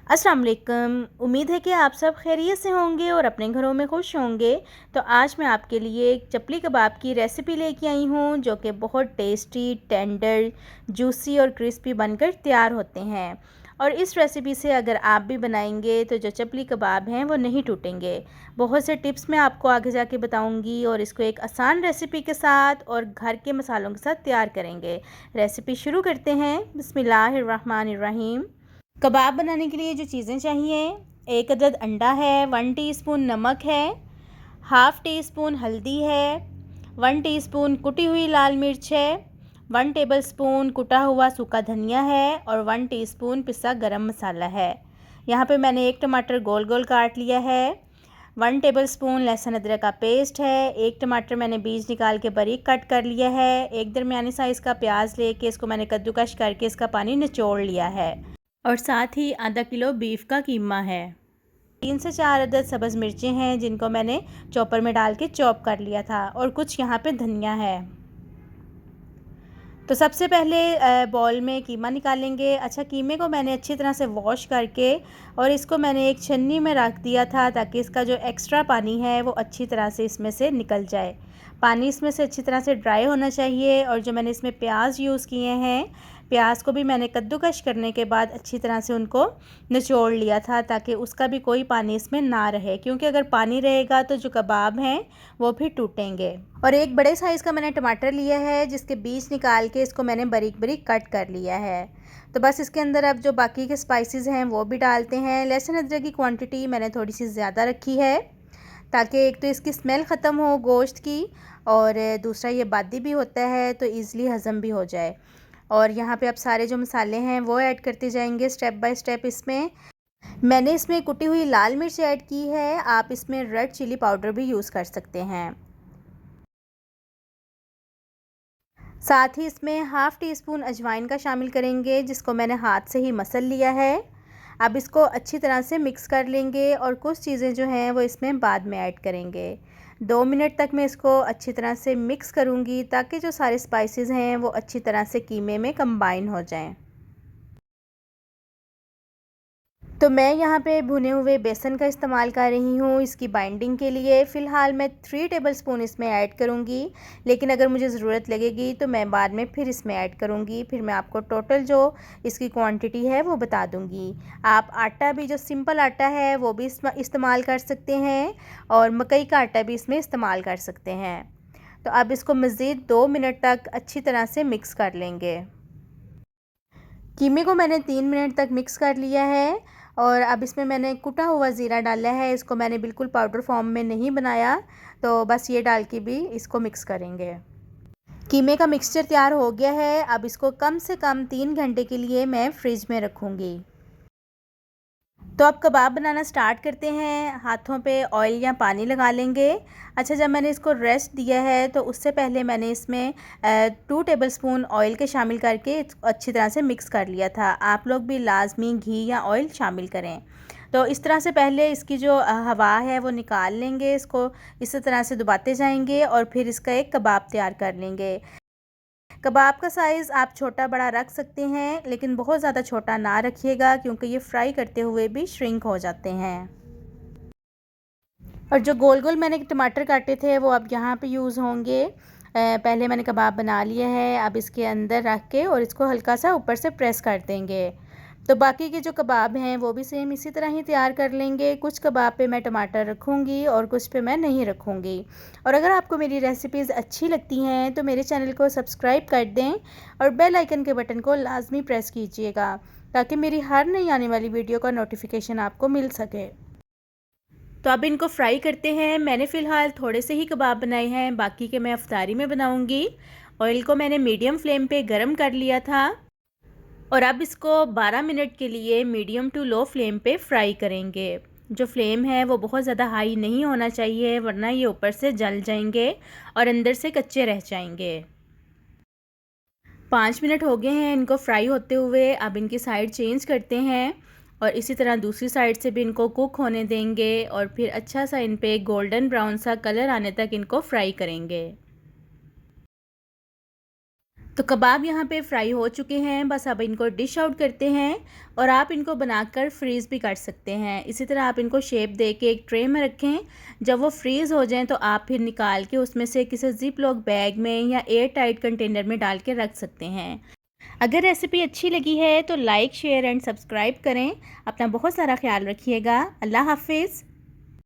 अस्सलाम वालेकुम। उम्मीद है कि आप सब खैरियत से होंगे और अपने घरों में खुश होंगे। तो आज मैं आपके लिए एक चपली कबाब की रेसिपी लेके आई हूँ जो कि बहुत टेस्टी, टेंडर, जूसी और क्रिस्पी बनकर तैयार होते हैं। और इस रेसिपी से अगर आप भी बनाएंगे तो जो चपली कबाब हैं वो नहीं टूटेंगे। बहुत से टिप्स मैं आपको आगे जाके बताऊंगी और इसको एक आसान रेसिपी के साथ और घर के मसालों के साथ तैयार करेंगे। रेसिपी शुरू करते हैं। बिस्मिल्लाहिर्रहमानिर्रहीम। कबाब बनाने के लिए जो चीज़ें चाहिए, 1 अदद अंडा है, 1 टीस्पून नमक है, हाफ़ टी स्पून हल्दी है, 1 टीस्पून कुटी हुई लाल मिर्च है, 1 टेबलस्पून कुटा हुआ सूखा धनिया है और 1 टीस्पून पिसा गरम मसाला है। यहाँ पे मैंने एक टमाटर गोल गोल काट लिया है, 1 टेबलस्पून लहसुन अदरक का पेस्ट है, एक टमाटर मैंने बीज निकाल के बारीक कट कर लिया है, एक दरमियानी साइज़ का प्याज लेके इसको मैंने कद्दूकश करके इसका पानी निचोड़ लिया है और साथ ही आधा किलो बीफ का कीमा है। 3 से 4 अदद सब्ज़ मिर्चें हैं जिनको मैंने चॉपर में डाल के चॉप कर लिया था और कुछ यहाँ पे धनिया है। तो सबसे पहले बॉल में कीमा निकालेंगे। अच्छा, कीमे को मैंने अच्छी तरह से वॉश करके और इसको मैंने एक छन्नी में रख दिया था ताकि इसका जो एक्स्ट्रा पानी है वो अच्छी तरह से इसमें से निकल जाए। पानी इसमें से अच्छी तरह से ड्राई होना चाहिए। और जो मैंने इसमें प्याज यूज़ किए हैं, प्याज को भी मैंने कद्दूकश करने के बाद अच्छी तरह से उनको निचोड़ लिया था ताकि उसका भी कोई पानी इसमें ना रहे, क्योंकि अगर पानी रहेगा तो जो कबाब हैं वो भी टूटेंगे। और एक बड़े साइज़ का मैंने टमाटर लिया है जिसके बीज निकाल के इसको मैंने बारीक बारीक कट कर लिया है। तो बस इसके अंदर अब जो बाकी के स्पाइसेस हैं वो भी डालते हैं। लहसुन अदरक की क्वांटिटी मैंने थोड़ी सी ज़्यादा रखी है ताकि एक तो इसकी स्मेल ख़त्म हो गोश्त की और दूसरा ये बादी भी होता है तो ईज़िली हज़म भी हो जाए। और यहाँ पे अब सारे जो मसाले हैं वो ऐड करते जाएंगे स्टेप बाय स्टेप। इसमें मैंने इसमें कुटी हुई लाल मिर्च ऐड की है, आप इसमें रेड चिली पाउडर भी यूज़ कर सकते हैं। साथ ही इसमें हाफ़ टी स्पून अजवाइन का शामिल करेंगे जिसको मैंने हाथ से ही मसल लिया है। अब इसको अच्छी तरह से मिक्स कर लेंगे और कुछ चीज़ें जो हैं वो इसमें बाद में ऐड करेंगे। 2 मिनट तक मैं इसको अच्छी तरह से मिक्स करूँगी ताकि जो सारे स्पाइसेस हैं वो अच्छी तरह से कीमे में कंबाइन हो जाएं। तो मैं यहाँ पे भुने हुए बेसन का इस्तेमाल कर रही हूँ इसकी बाइंडिंग के लिए। फ़िलहाल मैं 3 टेबलस्पून इसमें ऐड करूँगी, लेकिन अगर मुझे ज़रूरत लगेगी तो मैं बाद में फिर इसमें ऐड करूँगी। फिर मैं आपको टोटल जो इसकी क्वांटिटी है वो बता दूँगी। आप आटा भी, जो सिंपल आटा है वो भी इस्तेमाल कर सकते हैं और मकई का आटा भी इसमें इस्तेमाल कर सकते हैं। तो अब इसको मज़ीद 2 मिनट तक अच्छी तरह से मिक्स कर लेंगे। कीमे को मैंने 3 मिनट तक मिक्स कर लिया है और अब इसमें मैंने कुटा हुआ ज़ीरा डाला है। इसको मैंने बिल्कुल पाउडर फॉर्म में नहीं बनाया, तो बस ये डाल के भी इसको मिक्स करेंगे। कीमे का मिक्सचर तैयार हो गया है। अब इसको कम से कम 3 घंटे के लिए मैं फ्रिज में रखूँगी। तो अब कबाब बनाना स्टार्ट करते हैं। हाथों पे ऑयल या पानी लगा लेंगे। अच्छा, जब मैंने इसको रेस्ट दिया है तो उससे पहले मैंने इसमें 2 टेबलस्पून ऑयल के शामिल करके अच्छी तरह से मिक्स कर लिया था। आप लोग भी लाजमी घी या ऑयल शामिल करें। तो इस तरह से पहले इसकी जो हवा है वो निकाल लेंगे। इसको इस तरह से दबाते जाएंगे और फिर इसका एक कबाब तैयार कर लेंगे। कबाब का साइज़ आप छोटा बड़ा रख सकते हैं, लेकिन बहुत ज़्यादा छोटा ना रखिएगा क्योंकि ये फ्राई करते हुए भी श्रिंक हो जाते हैं। और जो गोल गोल मैंने टमाटर काटे थे वो अब यहाँ पे यूज़ होंगे। पहले मैंने कबाब बना लिया है, अब इसके अंदर रख के और इसको हल्का सा ऊपर से प्रेस कर देंगे। तो बाकी के जो कबाब हैं वो भी सेम इसी तरह ही तैयार कर लेंगे। कुछ कबाब पे मैं टमाटर रखूँगी और कुछ पे मैं नहीं रखूँगी। और अगर आपको मेरी रेसिपीज़ अच्छी लगती हैं तो मेरे चैनल को सब्सक्राइब कर दें और बेल आइकन के बटन को लाजमी प्रेस कीजिएगा ताकि मेरी हर नई आने वाली वीडियो का नोटिफिकेशन आपको मिल सके। तो अब इनको फ्राई करते हैं। मैंने फ़िलहाल थोड़े से ही कबाब बनाए हैं, बाकी के मैं अफ्तारी में बनाऊंगी। ऑयल को मैंने मीडियम फ्लेम पे गरम कर लिया था और अब इसको 12 मिनट के लिए मीडियम टू लो फ्लेम पे फ्राई करेंगे। जो फ्लेम है वो बहुत ज़्यादा हाई नहीं होना चाहिए, वरना ये ऊपर से जल जाएंगे और अंदर से कच्चे रह जाएंगे। 5 मिनट हो गए हैं इनको फ्राई होते हुए। अब इनकी साइड चेंज करते हैं और इसी तरह दूसरी साइड से भी इनको कुक होने देंगे और फिर अच्छा सा इन पे गोल्डन ब्राउन सा कलर आने तक इनको फ्राई करेंगे। तो कबाब यहाँ पे फ्राई हो चुके हैं, बस अब इनको डिश आउट करते हैं और आप इनको बनाकर फ्रीज़ भी कर सकते हैं। इसी तरह आप इनको शेप दे के एक ट्रे में रखें। जब वो फ्रीज़ हो जाएं तो आप फिर निकाल के उसमें से किसी ज़िप लॉक बैग में या एयर टाइट कंटेनर में डाल के रख सकते हैं। अगर रेसिपी अच्छी लगी है तो लाइक, शेयर एंड सब्सक्राइब करें। अपना बहुत सारा ख्याल रखिएगा। अल्लाह हाफिज़।